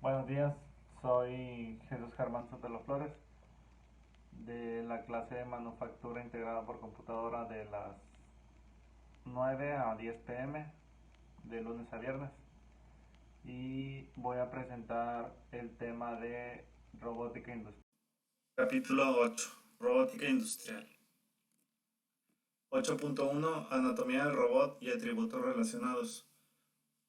Buenos días, soy Jesús Germán Sotelo Flores de la clase de manufactura integrada por computadora de las 9 a 10 p.m. de lunes a viernes y voy a presentar el tema de robótica industrial. Capítulo 8. Robótica industrial. 8.1. Anatomía del robot y atributos relacionados.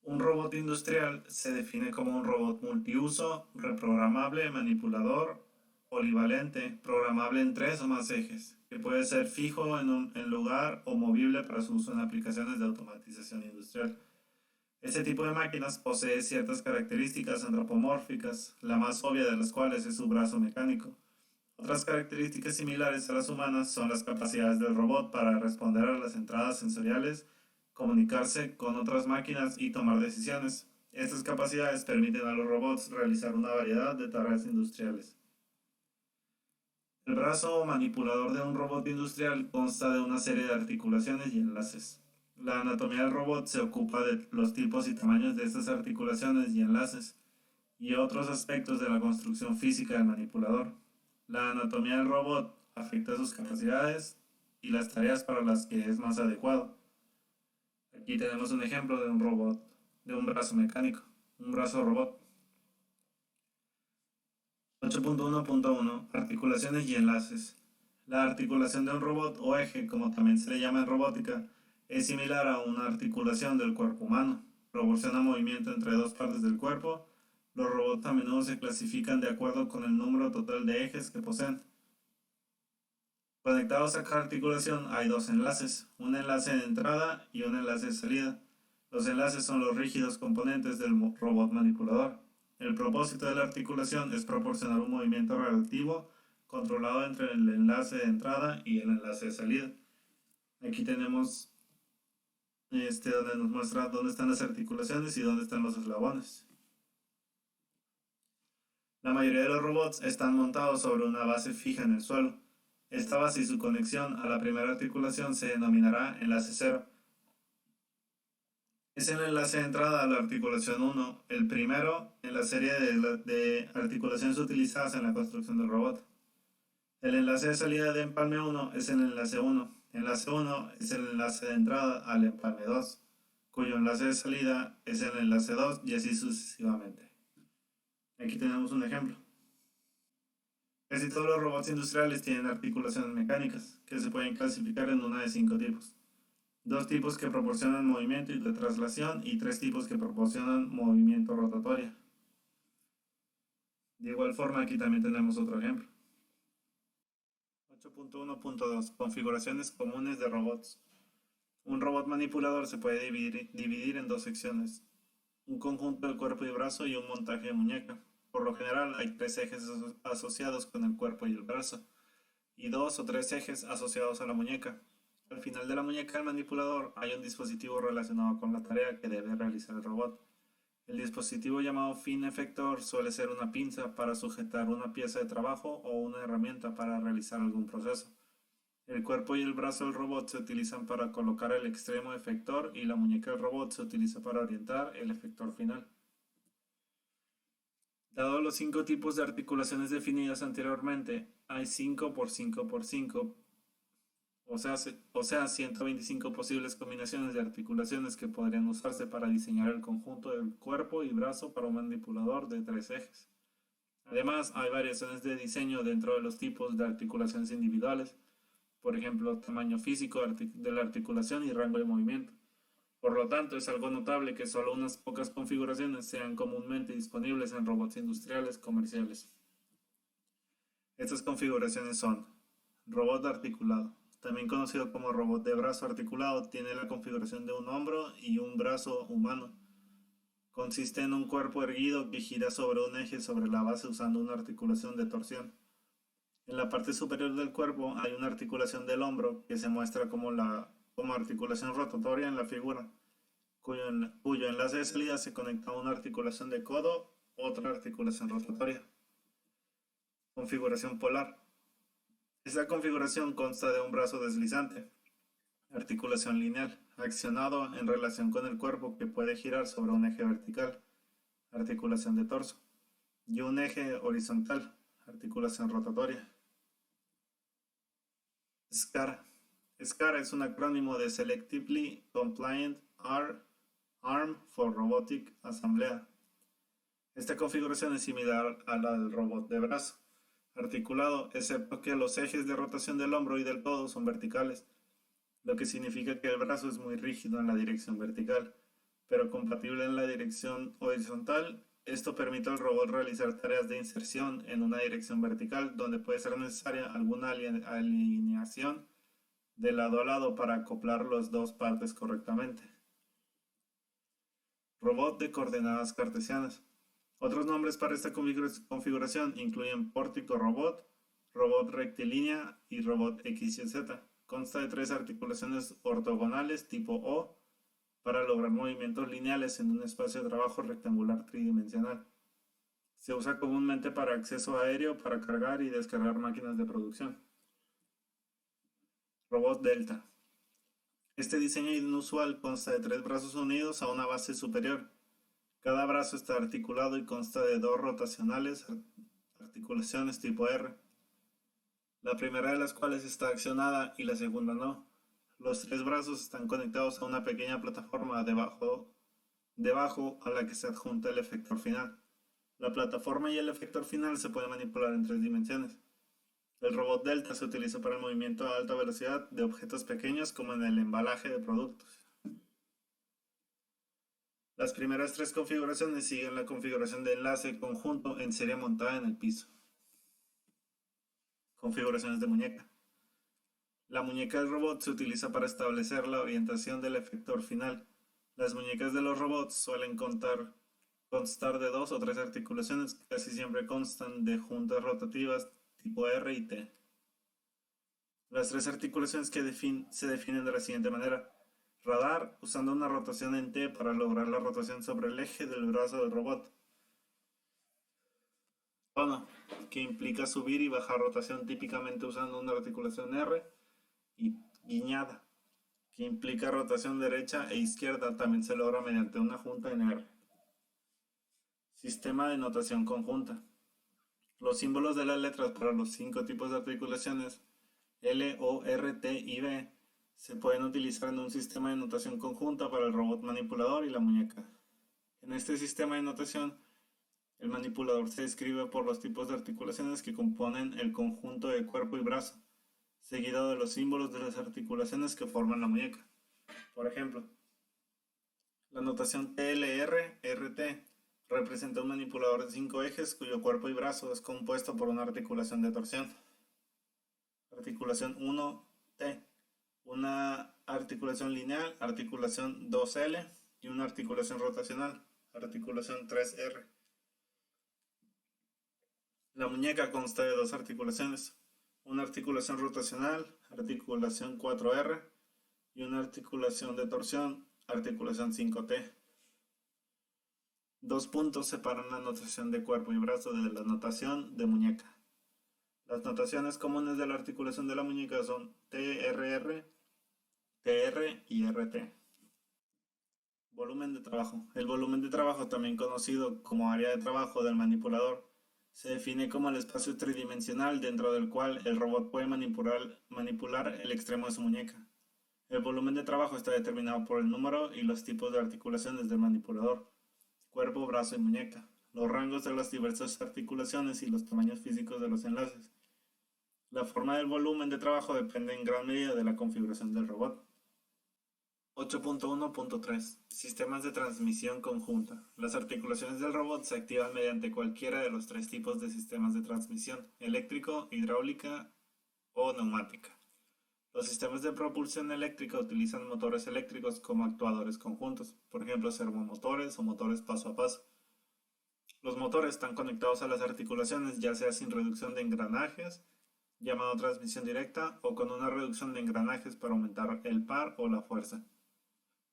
Un robot industrial se define como un robot multiuso, reprogramable, manipulador, polivalente, programable en tres o más ejes, que puede ser fijo en lugar o movible para su uso en aplicaciones de automatización industrial. Este tipo de máquinas posee ciertas características antropomórficas, la más obvia de las cuales es su brazo mecánico. Otras características similares a las humanas son las capacidades del robot para responder a las entradas sensoriales, comunicarse con otras máquinas y tomar decisiones. Estas capacidades permiten a los robots realizar una variedad de tareas industriales. El brazo manipulador de un robot industrial consta de una serie de articulaciones y enlaces. La anatomía del robot se ocupa de los tipos y tamaños de estas articulaciones y enlaces y otros aspectos de la construcción física del manipulador. La anatomía del robot afecta sus capacidades y las tareas para las que es más adecuado. Aquí tenemos un ejemplo de un robot, de un brazo mecánico, un brazo robot. 8.1.1. Articulaciones y enlaces. La articulación de un robot o eje, como también se le llama en robótica, es similar a una articulación del cuerpo humano. Proporciona movimiento entre dos partes del cuerpo. Los robots a menudo se clasifican de acuerdo con el número total de ejes que poseen. Conectados a cada articulación hay dos enlaces, un enlace de entrada y un enlace de salida. Los enlaces son los rígidos componentes del robot manipulador. El propósito de la articulación es proporcionar un movimiento relativo controlado entre el enlace de entrada y el enlace de salida. Aquí tenemos donde nos muestra dónde están las articulaciones y dónde están los eslabones. La mayoría de los robots están montados sobre una base fija en el suelo. Esta base y su conexión a la primera articulación se denominará enlace 0. Es el enlace de entrada a la articulación 1, el primero en la serie de articulaciones utilizadas en la construcción del robot. El enlace de salida de empalme 1 es el enlace 1. Enlace 1 es el enlace de entrada al empalme 2, cuyo enlace de salida es el enlace 2 y así sucesivamente. Aquí tenemos un ejemplo. Casi todos los robots industriales tienen articulaciones mecánicas, que se pueden clasificar en una de 5 tipos. 2 tipos que proporcionan movimiento y de traslación y 3 tipos que proporcionan movimiento rotatorio. De igual forma, aquí también tenemos otro ejemplo. 8.1.2. Configuraciones comunes de robots. Un robot manipulador se puede dividir en dos secciones, un conjunto de cuerpo y brazo y un montaje de muñeca. Por lo general hay 3 ejes asociados con el cuerpo y el brazo, y 2 o 3 ejes asociados a la muñeca. Al final de la muñeca del manipulador hay un dispositivo relacionado con la tarea que debe realizar el robot. El dispositivo llamado fin efector suele ser una pinza para sujetar una pieza de trabajo o una herramienta para realizar algún proceso. El cuerpo y el brazo del robot se utilizan para colocar el extremo efector y la muñeca del robot se utiliza para orientar el efector final. Dado los 5 tipos de articulaciones definidas anteriormente, hay 5 por 5 por 5, o sea 125 posibles combinaciones de articulaciones que podrían usarse para diseñar el conjunto del cuerpo y brazo para un manipulador de 3 ejes. Además, hay variaciones de diseño dentro de los tipos de articulaciones individuales, por ejemplo, tamaño físico de la articulación y rango de movimiento. Por lo tanto, es algo notable que solo unas pocas configuraciones sean comúnmente disponibles en robots industriales comerciales. Estas configuraciones son: robot articulado, también conocido como robot de brazo articulado, tiene la configuración de un hombro y un brazo humano. Consiste en un cuerpo erguido que gira sobre un eje sobre la base usando una articulación de torsión. En la parte superior del cuerpo hay una articulación del hombro que se muestra como articulación rotatoria en la figura, cuyo enlace de salida se conecta a una articulación de codo, otra articulación rotatoria. Configuración polar. Esta configuración consta de un brazo deslizante, articulación lineal, accionado en relación con el cuerpo que puede girar sobre un eje vertical, articulación de torso. y un eje horizontal, articulación rotatoria. SCAR. SCAR es un acrónimo de Selectively Compliant Arm for Robotic Assembly. Esta configuración es similar a la del robot de brazo, articulado, excepto que los ejes de rotación del hombro y del codo son verticales, lo que significa que el brazo es muy rígido en la dirección vertical, pero compatible en la dirección horizontal. Esto permite al robot realizar tareas de inserción en una dirección vertical, donde puede ser necesaria alguna alineación de lado a lado para acoplar las dos partes correctamente. Robot de coordenadas cartesianas. Otros nombres para esta configuración incluyen pórtico robot, robot rectilínea y robot XYZ. Consta de 3 articulaciones ortogonales tipo O para lograr movimientos lineales en un espacio de trabajo rectangular tridimensional. Se usa comúnmente para acceso aéreo para cargar y descargar máquinas de producción. Robot Delta. Este diseño inusual consta de 3 brazos unidos a una base superior. Cada brazo está articulado y consta de 2 rotacionales articulaciones tipo R, la primera de las cuales está accionada y la segunda no. Los 3 brazos están conectados a una pequeña plataforma debajo a la que se adjunta el efector final. La plataforma y el efector final se pueden manipular en 3 dimensiones. El robot Delta se utiliza para el movimiento a alta velocidad de objetos pequeños como en el embalaje de productos. Las primeras 3 configuraciones siguen la configuración de enlace conjunto en serie montada en el piso. Configuraciones de muñeca. La muñeca del robot se utiliza para establecer la orientación del efector final. Las muñecas de los robots suelen constar de 2 o 3 articulaciones que casi siempre constan de juntas rotativas tipo R y T. Las 3 articulaciones que se definen de la siguiente manera. Radar, usando una rotación en T para lograr la rotación sobre el eje del brazo del robot. Tono, que implica subir y bajar rotación típicamente usando una articulación R. Y guiñada, que implica rotación derecha e izquierda, también se logra mediante una junta en R. Sistema de notación conjunta. Los símbolos de las letras para los 5 tipos de articulaciones L, O, R, T y B se pueden utilizar en un sistema de notación conjunta para el robot manipulador y la muñeca. En este sistema de notación, el manipulador se describe por los tipos de articulaciones que componen el conjunto de cuerpo y brazo, seguido de los símbolos de las articulaciones que forman la muñeca. Por ejemplo, la notación TLR-RT representa un manipulador de 5 ejes cuyo cuerpo y brazo es compuesto por una articulación de torsión. Articulación 1T, una articulación lineal, articulación 2L y una articulación rotacional, articulación 3R. La muñeca consta de 2 articulaciones, una articulación rotacional, articulación 4R, y una articulación de torsión, articulación 5T. 2 puntos separan la notación de cuerpo y brazo de la notación de muñeca. Las notaciones comunes de la articulación de la muñeca son TRR, TR y RT. Volumen de trabajo. El volumen de trabajo, también conocido como área de trabajo del manipulador, se define como el espacio tridimensional dentro del cual el robot puede manipular el extremo de su muñeca. El volumen de trabajo está determinado por el número y los tipos de articulaciones del manipulador, cuerpo, brazo y muñeca, los rangos de las diversas articulaciones y los tamaños físicos de los enlaces. La forma del volumen de trabajo depende en gran medida de la configuración del robot. 8.1.3 Sistemas de transmisión conjunta. Las articulaciones del robot se activan mediante cualquiera de los 3 tipos de sistemas de transmisión: eléctrico, hidráulica o neumática. Los sistemas de propulsión eléctrica utilizan motores eléctricos como actuadores conjuntos, por ejemplo servomotores o motores paso a paso. Los motores están conectados a las articulaciones ya sea sin reducción de engranajes, llamado transmisión directa, o con una reducción de engranajes para aumentar el par o la fuerza.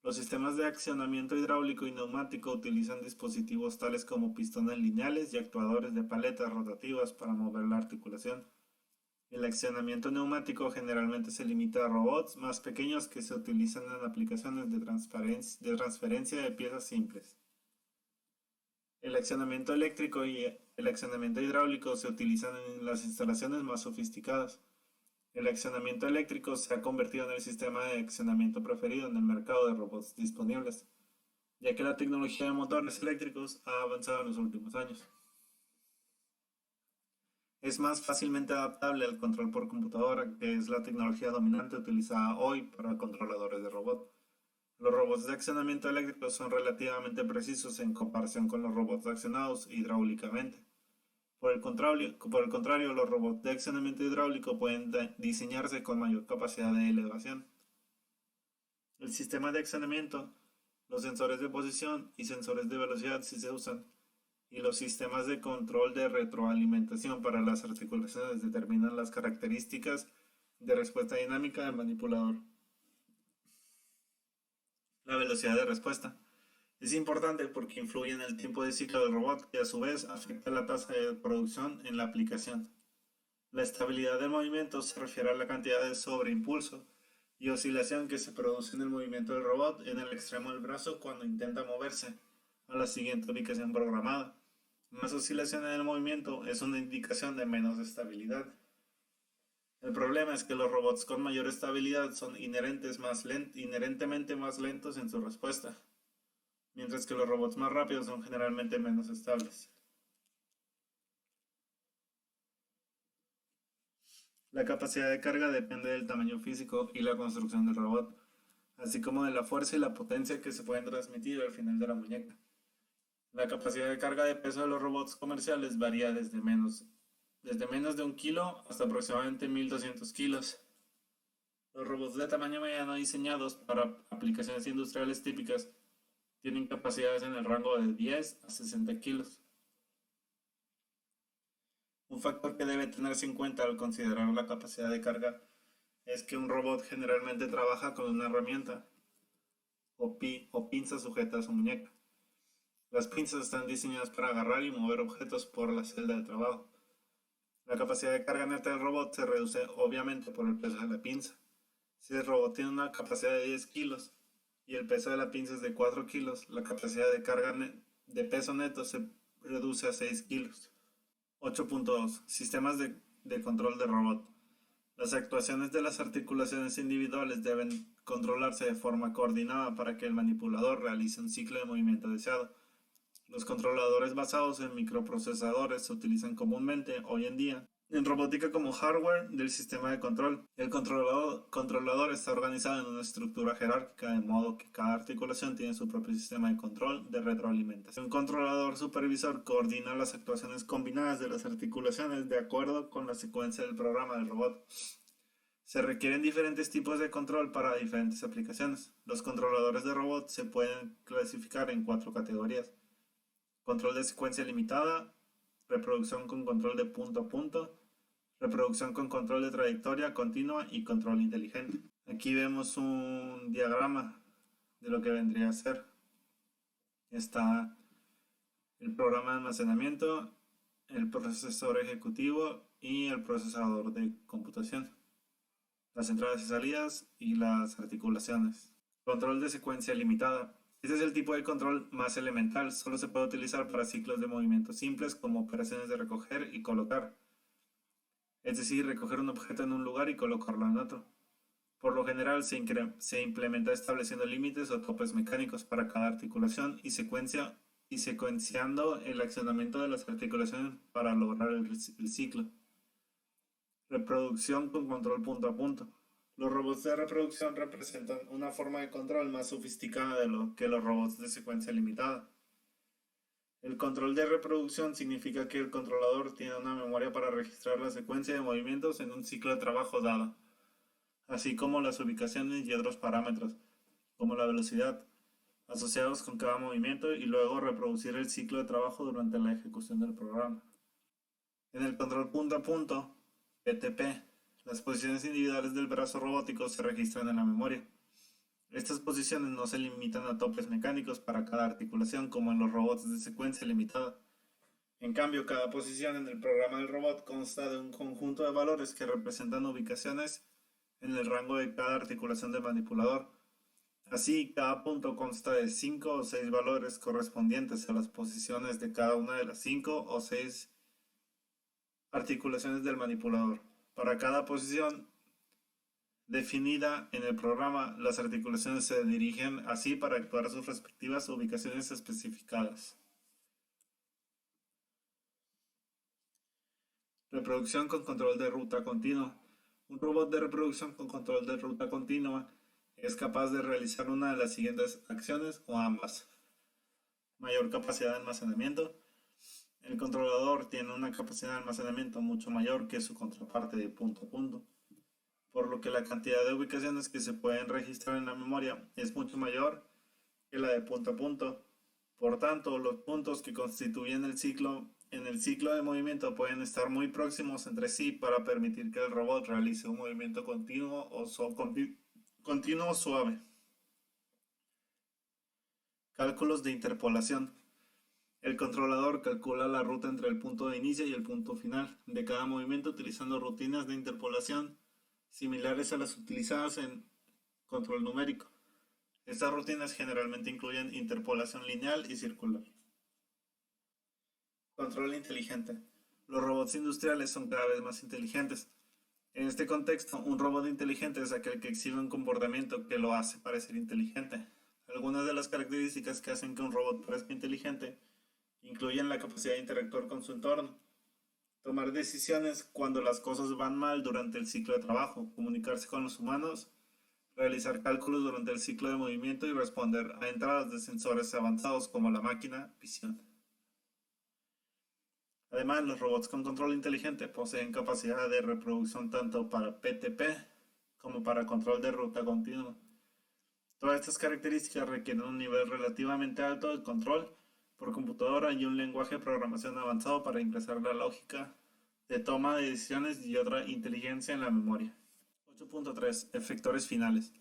Los sistemas de accionamiento hidráulico y neumático utilizan dispositivos tales como pistones lineales y actuadores de paletas rotativas para mover la articulación. El accionamiento neumático generalmente se limita a robots más pequeños que se utilizan en aplicaciones de transferencia de piezas simples. El accionamiento eléctrico y el accionamiento hidráulico se utilizan en las instalaciones más sofisticadas. El accionamiento eléctrico se ha convertido en el sistema de accionamiento preferido en el mercado de robots disponibles, ya que la tecnología de motores eléctricos ha avanzado en los últimos años. Es más fácilmente adaptable al control por computadora, que es la tecnología dominante utilizada hoy para controladores de robot. Los robots de accionamiento eléctrico son relativamente precisos en comparación con los robots accionados hidráulicamente. Por el contrario, los robots de accionamiento hidráulico pueden diseñarse con mayor capacidad de elevación. El sistema de accionamiento, los sensores de posición y sensores de velocidad sí se usan, y los sistemas de control de retroalimentación para las articulaciones determinan las características de respuesta dinámica del manipulador. La velocidad de respuesta es importante porque influye en el tiempo de ciclo del robot y a su vez afecta la tasa de producción en la aplicación. La estabilidad del movimiento se refiere a la cantidad de sobreimpulso y oscilación que se produce en el movimiento del robot en el extremo del brazo cuando intenta moverse a la siguiente ubicación programada. Más oscilación en el movimiento es una indicación de menos estabilidad. El problema es que los robots con mayor estabilidad son inherentemente más lentos en su respuesta, mientras que los robots más rápidos son generalmente menos estables. La capacidad de carga depende del tamaño físico y la construcción del robot, así como de la fuerza y la potencia que se pueden transmitir al final de la muñeca. La capacidad de carga de peso de los robots comerciales varía desde menos de 1 kilo hasta aproximadamente 1200 kilos. Los robots de tamaño mediano diseñados para aplicaciones industriales típicas tienen capacidades en el rango de 10 a 60 kilos. Un factor que debe tenerse en cuenta al considerar la capacidad de carga es que un robot generalmente trabaja con una herramienta o pinza sujeta a su muñeca. Las pinzas están diseñadas para agarrar y mover objetos por la celda de trabajo. La capacidad de carga neta del robot se reduce obviamente por el peso de la pinza. Si el robot tiene una capacidad de 10 kilos y el peso de la pinza es de 4 kilos, la capacidad de carga de peso neto se reduce a 6 kilos. 8.2. Sistemas de control de robot. Las actuaciones de las articulaciones individuales deben controlarse de forma coordinada para que el manipulador realice un ciclo de movimiento deseado. Los controladores basados en microprocesadores se utilizan comúnmente hoy en día en robótica como hardware del sistema de control. El controlador está organizado en una estructura jerárquica de modo que cada articulación tiene su propio sistema de control de retroalimentación. Un controlador supervisor coordina las actuaciones combinadas de las articulaciones de acuerdo con la secuencia del programa del robot. Se requieren diferentes tipos de control para diferentes aplicaciones. Los controladores de robot se pueden clasificar en 4 categorías: control de secuencia limitada, reproducción con control de punto a punto, reproducción con control de trayectoria continua y control inteligente. Aquí vemos un diagrama de lo que vendría a ser. Está el programa de almacenamiento, el procesador ejecutivo y el procesador de computación, las entradas y salidas y las articulaciones. Control de secuencia limitada. Este es el tipo de control más elemental, solo se puede utilizar para ciclos de movimiento simples como operaciones de recoger y colocar, es decir, recoger un objeto en un lugar y colocarlo en otro. Por lo general se implementa estableciendo límites o topes mecánicos para cada articulación y secuenciando el accionamiento de las articulaciones para lograr el ciclo. Reproducción con control punto a punto. Los robots de reproducción representan una forma de control más sofisticada que los robots de secuencia limitada. El control de reproducción significa que el controlador tiene una memoria para registrar la secuencia de movimientos en un ciclo de trabajo dado, así como las ubicaciones y otros parámetros, como la velocidad, asociados con cada movimiento y luego reproducir el ciclo de trabajo durante la ejecución del programa. En el control punto a punto, PTP, las posiciones individuales del brazo robótico se registran en la memoria. Estas posiciones no se limitan a topes mecánicos para cada articulación como en los robots de secuencia limitada. En cambio, cada posición en el programa del robot consta de un conjunto de valores que representan ubicaciones en el rango de cada articulación del manipulador. Así, cada punto consta de 5 o 6 valores correspondientes a las posiciones de cada una de las 5 o 6 articulaciones del manipulador. Para cada posición definida en el programa, las articulaciones se dirigen así para actuar a sus respectivas ubicaciones especificadas. Reproducción con control de ruta continua. Un robot de reproducción con control de ruta continua es capaz de realizar una de las siguientes acciones o ambas. Mayor capacidad de almacenamiento. El controlador tiene una capacidad de almacenamiento mucho mayor que su contraparte de punto a punto, por lo que la cantidad de ubicaciones que se pueden registrar en la memoria es mucho mayor que la de punto a punto. Por tanto, los puntos que constituyen el ciclo en el ciclo de movimiento pueden estar muy próximos entre sí para permitir que el robot realice un movimiento continuo o continuo suave. Cálculos de interpolación. El controlador calcula la ruta entre el punto de inicio y el punto final de cada movimiento utilizando rutinas de interpolación similares a las utilizadas en control numérico. Estas rutinas generalmente incluyen interpolación lineal y circular. Control inteligente. Los robots industriales son cada vez más inteligentes. En este contexto, un robot inteligente es aquel que exhibe un comportamiento que lo hace parecer inteligente. Algunas de las características que hacen que un robot parezca inteligente incluyen la capacidad de interactuar con su entorno, tomar decisiones cuando las cosas van mal durante el ciclo de trabajo, comunicarse con los humanos, realizar cálculos durante el ciclo de movimiento y responder a entradas de sensores avanzados como la máquina visión. Además, los robots con control inteligente poseen capacidad de reproducción tanto para PTP como para control de ruta continua. Todas estas características requieren un nivel relativamente alto de control por computadora y un lenguaje de programación avanzado para ingresar la lógica de toma de decisiones y otra inteligencia en la memoria. 8.3. Efectores finales.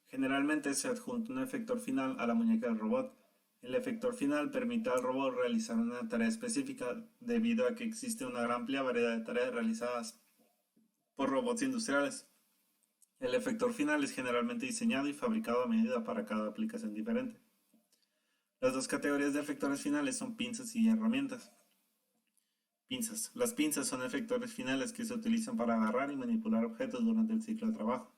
Generalmente se adjunta un efector final a la muñeca del robot. El efector final permite al robot realizar una tarea específica debido a que existe una amplia variedad de tareas realizadas por robots industriales. El efector final es generalmente diseñado y fabricado a medida para cada aplicación diferente. Las dos categorías de efectores finales son pinzas y herramientas. Pinzas. Las pinzas son efectores finales que se utilizan para agarrar y manipular objetos durante el ciclo de trabajo.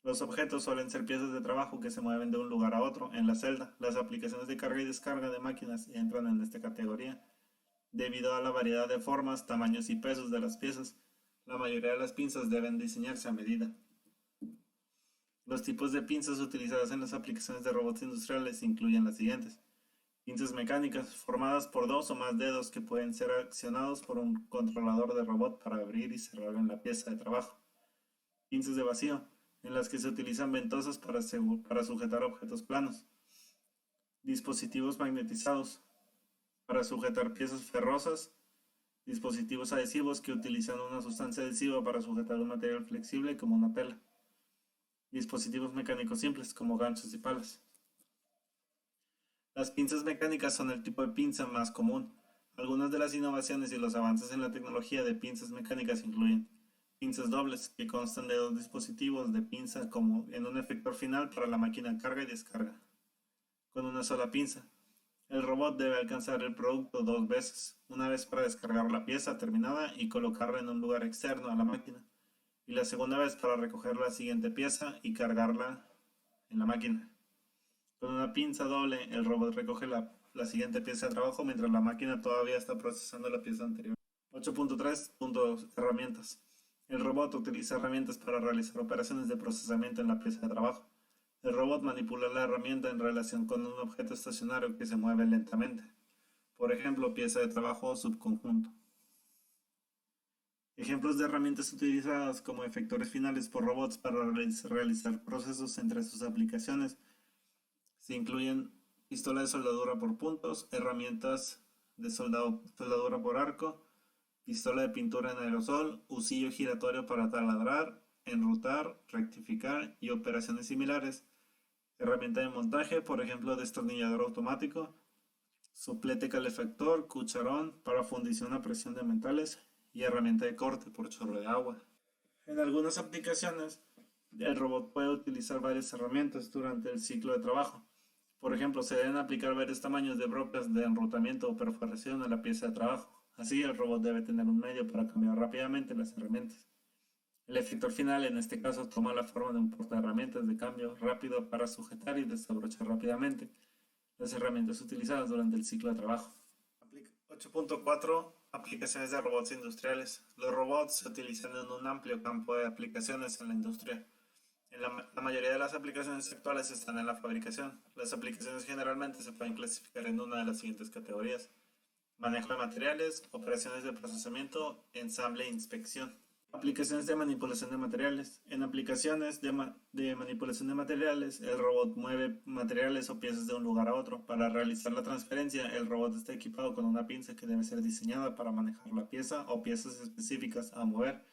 Los objetos suelen ser piezas de trabajo que se mueven de un lugar a otro en la celda. Las aplicaciones de carga y descarga de máquinas entran en esta categoría. Debido a la variedad de formas, tamaños y pesos de las piezas, la mayoría de las pinzas deben diseñarse a medida. Los tipos de pinzas utilizadas en las aplicaciones de robots industriales incluyen las siguientes. Pinzas mecánicas, formadas por dos o más dedos que pueden ser accionados por un controlador de robot para abrir y cerrar en la pieza de trabajo. Pinzas de vacío, en las que se utilizan ventosas para sujetar objetos planos. Dispositivos magnetizados, para sujetar piezas ferrosas. Dispositivos adhesivos que utilizan una sustancia adhesiva para sujetar un material flexible como una tela. Dispositivos mecánicos simples como ganchos y palas. Las pinzas mecánicas son el tipo de pinza más común. Algunas de las innovaciones y los avances en la tecnología de pinzas mecánicas incluyen pinzas dobles, que constan de dos dispositivos de pinza como en un efector final para la máquina carga y descarga. Con una sola pinza, el robot debe alcanzar el producto dos veces, una vez para descargar la pieza terminada y colocarla en un lugar externo a la máquina, y la segunda vez para recoger la siguiente pieza y cargarla en la máquina. Con una pinza doble, el robot recoge la siguiente pieza de trabajo mientras la máquina todavía está procesando la pieza anterior. 8.3. Herramientas. El robot utiliza herramientas para realizar operaciones de procesamiento en la pieza de trabajo. El robot manipula la herramienta en relación con un objeto estacionario que se mueve lentamente. Por ejemplo, pieza de trabajo o subconjunto. Ejemplos de herramientas utilizadas como efectores finales por robots para realizar procesos entre sus aplicaciones se incluyen pistola de soldadura por puntos, herramientas de soldadura por arco, pistola de pintura en aerosol, husillo giratorio para taladrar, enrutar, rectificar y operaciones similares, herramienta de montaje, por ejemplo destornillador automático, soplete calefactor, cucharón para fundición a presión de metales y herramienta de corte por chorro de agua. En algunas aplicaciones, El robot puede utilizar varias herramientas durante el ciclo de trabajo. Por ejemplo, se deben aplicar varios tamaños de brocas de enrutamiento o perforación a la pieza de trabajo. Así, el robot debe tener un medio para cambiar rápidamente las herramientas. El efector final, en este caso, toma la forma de un portaherramientas de cambio rápido para sujetar y desabrochar rápidamente las herramientas utilizadas durante el ciclo de trabajo. 8.4 Aplicaciones de robots industriales. Los robots se utilizan en un amplio campo de aplicaciones en la industria. La mayoría de las aplicaciones actuales están en la fabricación. Las aplicaciones generalmente se pueden clasificar en una de las siguientes categorías: manejo de materiales, operaciones de procesamiento, ensamble e inspección. Aplicaciones de manipulación de materiales. En aplicaciones de manipulación de materiales, el robot mueve materiales o piezas de un lugar a otro. Para realizar la transferencia, el robot está equipado con una pinza que debe ser diseñada para manejar la pieza o piezas específicas a mover.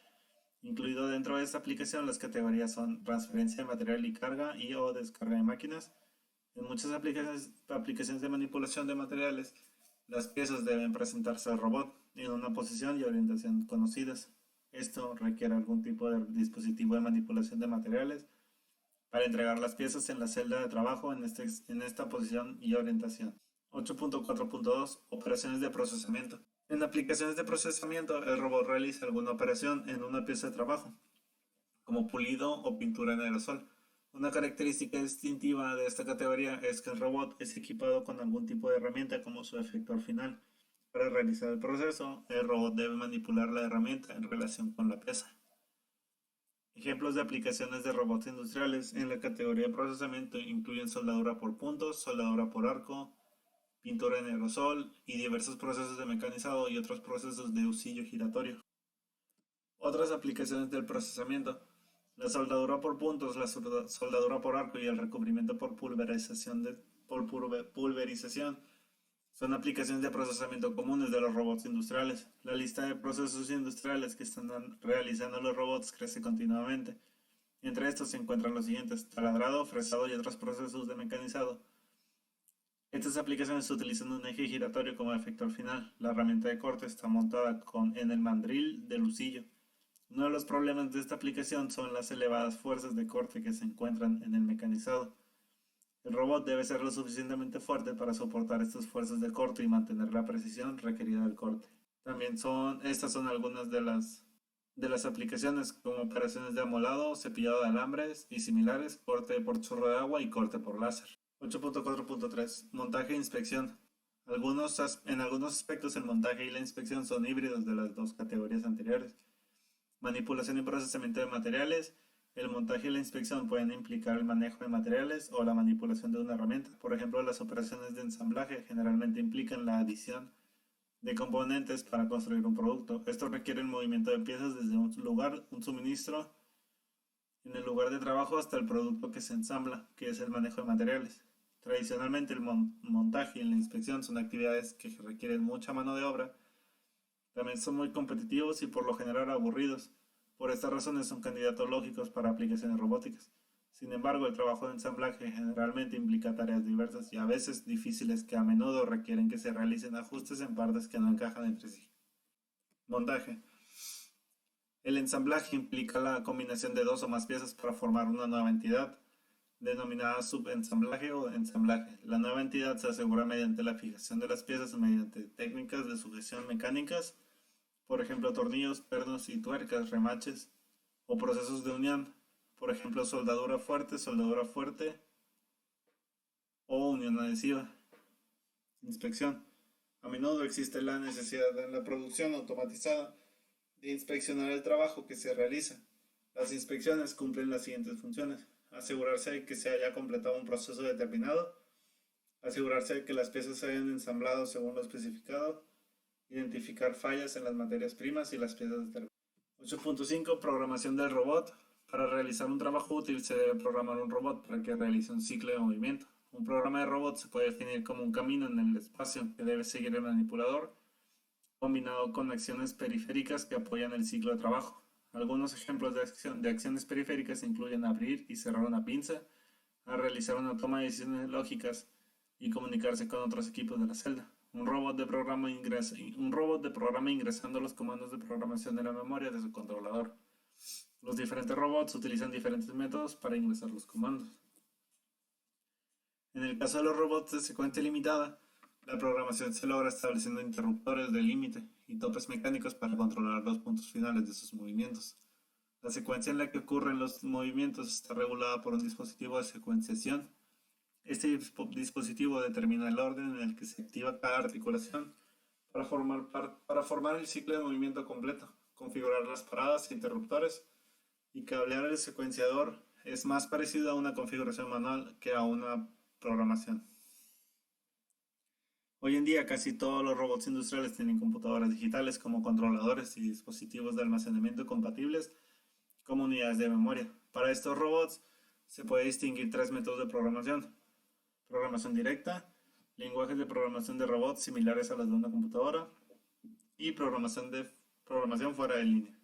Incluido dentro de esta aplicación, las categorías son transferencia de material y carga y o descarga de máquinas. En muchas aplicaciones de manipulación de materiales, las piezas deben presentarse al robot en una posición y orientación conocidas. Esto requiere algún tipo de dispositivo de manipulación de materiales para entregar las piezas en la celda de trabajo en esta posición y orientación. 8.4.2 Operaciones de procesamiento. En aplicaciones de procesamiento, el robot realiza alguna operación en una pieza de trabajo, como pulido o pintura en aerosol. Una característica distintiva de esta categoría es que el robot es equipado con algún tipo de herramienta como su efector final. Para realizar el proceso, el robot debe manipular la herramienta en relación con la pieza. Ejemplos de aplicaciones de robots industriales en la categoría de procesamiento incluyen soldadura por puntos, soldadura por arco, pintura en aerosol y diversos procesos de mecanizado y otros procesos de husillo giratorio. Otras aplicaciones del procesamiento: la soldadura por puntos, la soldadura por arco y el recubrimiento por pulverización son aplicaciones de procesamiento comunes de los robots industriales. La lista de procesos industriales que están realizando los robots crece continuamente. Entre estos se encuentran los siguientes: taladrado, fresado y otros procesos de mecanizado. Estas aplicaciones utilizan un eje giratorio como efector final. La herramienta de corte está montada en el mandril del husillo. Uno de los problemas de esta aplicación son las elevadas fuerzas de corte que se encuentran en el mecanizado. El robot debe ser lo suficientemente fuerte para soportar estas fuerzas de corte y mantener la precisión requerida del corte. También estas son algunas de las aplicaciones, como operaciones de amolado, cepillado de alambres y similares, corte por chorro de agua y corte por láser. 8.4.3 Montaje e inspección. En algunos aspectos el montaje y la inspección son híbridos de las dos categorías anteriores. Manipulación y procesamiento de materiales. El montaje y la inspección pueden implicar el manejo de materiales o la manipulación de una herramienta. Por ejemplo, las operaciones de ensamblaje generalmente implican la adición de componentes para construir un producto. Esto requiere el movimiento de piezas desde un suministro en el lugar de trabajo hasta el producto que se ensambla, que es el manejo de materiales. Tradicionalmente el montaje y la inspección son actividades que requieren mucha mano de obra. También son muy competitivos y por lo general aburridos. Por estas razones son candidatos lógicos para aplicaciones robóticas. Sin embargo, el trabajo de ensamblaje generalmente implica tareas diversas y a veces difíciles que a menudo requieren que se realicen ajustes en partes que no encajan entre sí. Montaje. El ensamblaje implica la combinación de dos o más piezas para formar una nueva entidad, denominada subensamblaje o ensamblaje. La nueva entidad se asegura mediante la fijación de las piezas mediante técnicas de sujeción mecánicas, por ejemplo tornillos, pernos y tuercas, remaches, o procesos de unión, por ejemplo soldadura fuerte o unión adhesiva. Inspección. A menudo existe la necesidad en la producción automatizada de inspeccionar el trabajo que se realiza. Las inspecciones cumplen las siguientes funciones: asegurarse de que se haya completado un proceso determinado, asegurarse de que las piezas se hayan ensamblado según lo especificado, identificar fallas en las materias primas y las piezas determinadas. 8.5 Programación del robot. Para realizar un trabajo útil se debe programar un robot para que realice un ciclo de movimiento. Un programa de robot se puede definir como un camino en el espacio que debe seguir el manipulador, combinado con acciones periféricas que apoyan el ciclo de trabajo. Algunos ejemplos de acciones periféricas incluyen abrir y cerrar una pinza, realizar una toma de decisiones lógicas y comunicarse con otros equipos de la celda. Un robot de programa ingresando los comandos de programación de la memoria de su controlador. Los diferentes robots utilizan diferentes métodos para ingresar los comandos. En el caso de los robots de secuencia limitada, la programación se logra estableciendo interruptores de límite y topes mecánicos para controlar los puntos finales de sus movimientos. La secuencia en la que ocurren los movimientos está regulada por un dispositivo de secuenciación. Este dispositivo determina el orden en el que se activa cada articulación para formar el ciclo de movimiento completo, configurar las paradas e interruptores y cablear el secuenciador. Es más parecido a una configuración manual que a una programación. Hoy en día casi todos los robots industriales tienen computadoras digitales como controladores y dispositivos de almacenamiento compatibles como unidades de memoria. Para estos robots se puede distinguir tres métodos de programación: programación directa, lenguajes de programación de robots similares a las de una computadora y programación fuera de línea.